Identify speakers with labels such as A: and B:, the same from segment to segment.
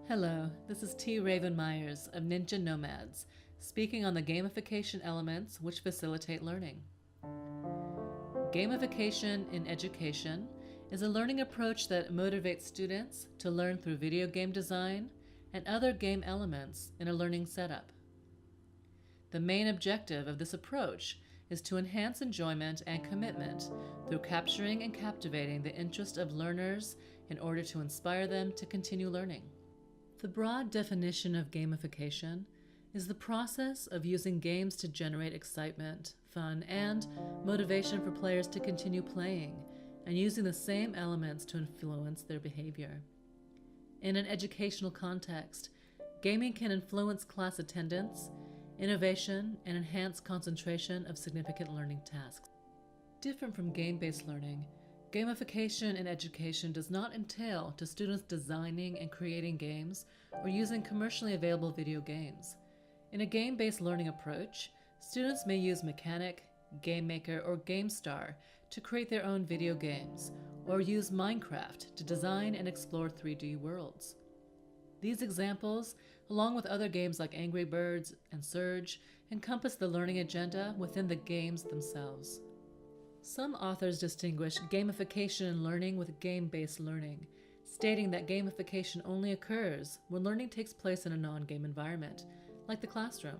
A: Hello, this is T. Raven Myers of Ninja Nomads, speaking on the gamification elements which facilitate learning. Gamification in education is a learning approach that motivates students to learn through video game design and other game elements in a learning setup. The main objective of this approach is to enhance enjoyment and commitment through capturing and captivating the interest of learners in order to inspire them to continue learning. The broad definition of gamification is the process of using games to generate excitement, fun, and motivation for players to continue playing, and using the same elements to influence their behavior. In an educational context, gaming can influence class attendance, innovation, and enhance concentration of significant learning tasks. Different from game-based learning, gamification in education does not entail to students designing and creating games or using commercially available video games. In a game-based learning approach, students may use Mechanic, GameMaker, or GameStar to create their own video games, or use Minecraft to design and explore 3D worlds. These examples, along with other games like Angry Birds and Surge, encompass the learning agenda within the games themselves. Some authors distinguish gamification in learning with game-based learning, stating that gamification only occurs when learning takes place in a non-game environment, like the classroom,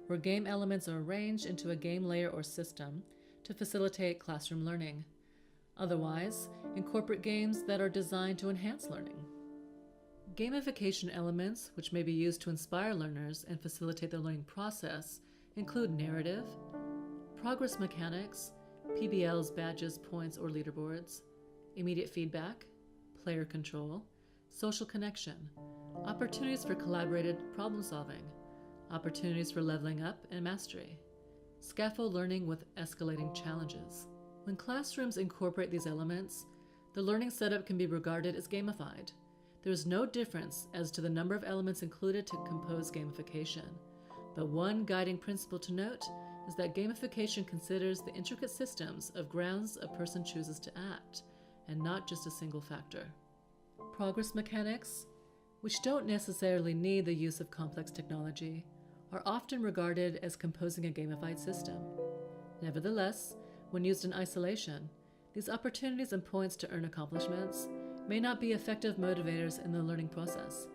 A: where game elements are arranged into a game layer or system to facilitate classroom learning. Otherwise, incorporate games that are designed to enhance learning. Gamification elements, which may be used to inspire learners and facilitate the learning process, include narrative, progress mechanics, PBLs, badges, points, or leaderboards, immediate feedback, player control, social connection, opportunities for collaborated problem solving, opportunities for leveling up and mastery, scaffold learning with escalating challenges. When classrooms incorporate these elements, the learning setup can be regarded as gamified. There is no difference as to the number of elements included to compose gamification, but one guiding principle to note is that gamification considers the intricate systems of grounds a person chooses to act, and not just a single factor. Progress mechanics, which don't necessarily need the use of complex technology, are often regarded as composing a gamified system. Nevertheless, when used in isolation, these opportunities and points to earn accomplishments may not be effective motivators in the learning process.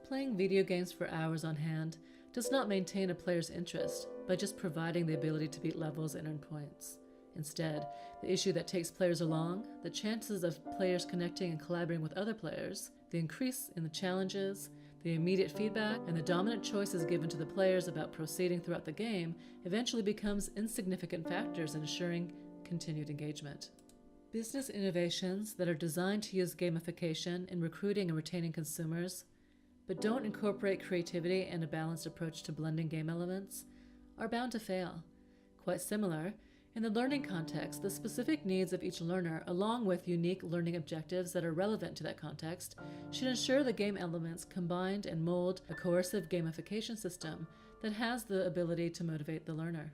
A: Playing video games for hours on hand does not maintain a player's interest by just providing the ability to beat levels and earn points. Instead, the issue that takes players along, the chances of players connecting and collaborating with other players, the increase in the challenges, the immediate feedback, and the dominant choices given to the players about proceeding throughout the game eventually becomes insignificant factors in assuring continued engagement. Business innovations that are designed to use gamification in recruiting and retaining consumers, but don't incorporate creativity and a balanced approach to blending game elements, are bound to fail. Quite similar, in the learning context, the specific needs of each learner, along with unique learning objectives that are relevant to that context, should ensure the game elements combined and mold a coercive gamification system that has the ability to motivate the learner.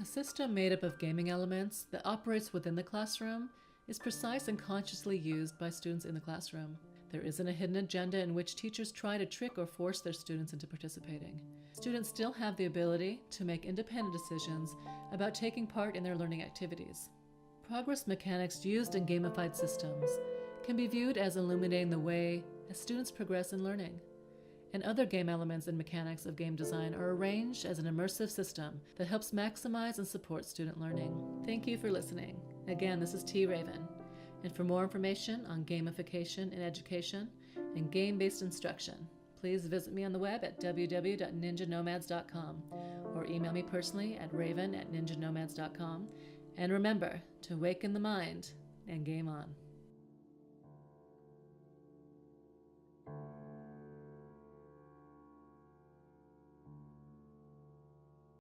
A: A system made up of gaming elements that operates within the classroom is precise and consciously used by students in the classroom. There isn't a hidden agenda in which teachers try to trick or force their students into participating. Students still have the ability to make independent decisions about taking part in their learning activities. Progress mechanics used in gamified systems can be viewed as illuminating the way as students progress in learning. And other game elements and mechanics of game design are arranged as an immersive system that helps maximize and support student learning. Thank you for listening. Again, this is T. Raven. And for more information on gamification in education and game-based instruction, please visit me on the web at www.ninjanomads.com or email me personally at raven@ninjanomads.com. And remember to awaken the mind and game on.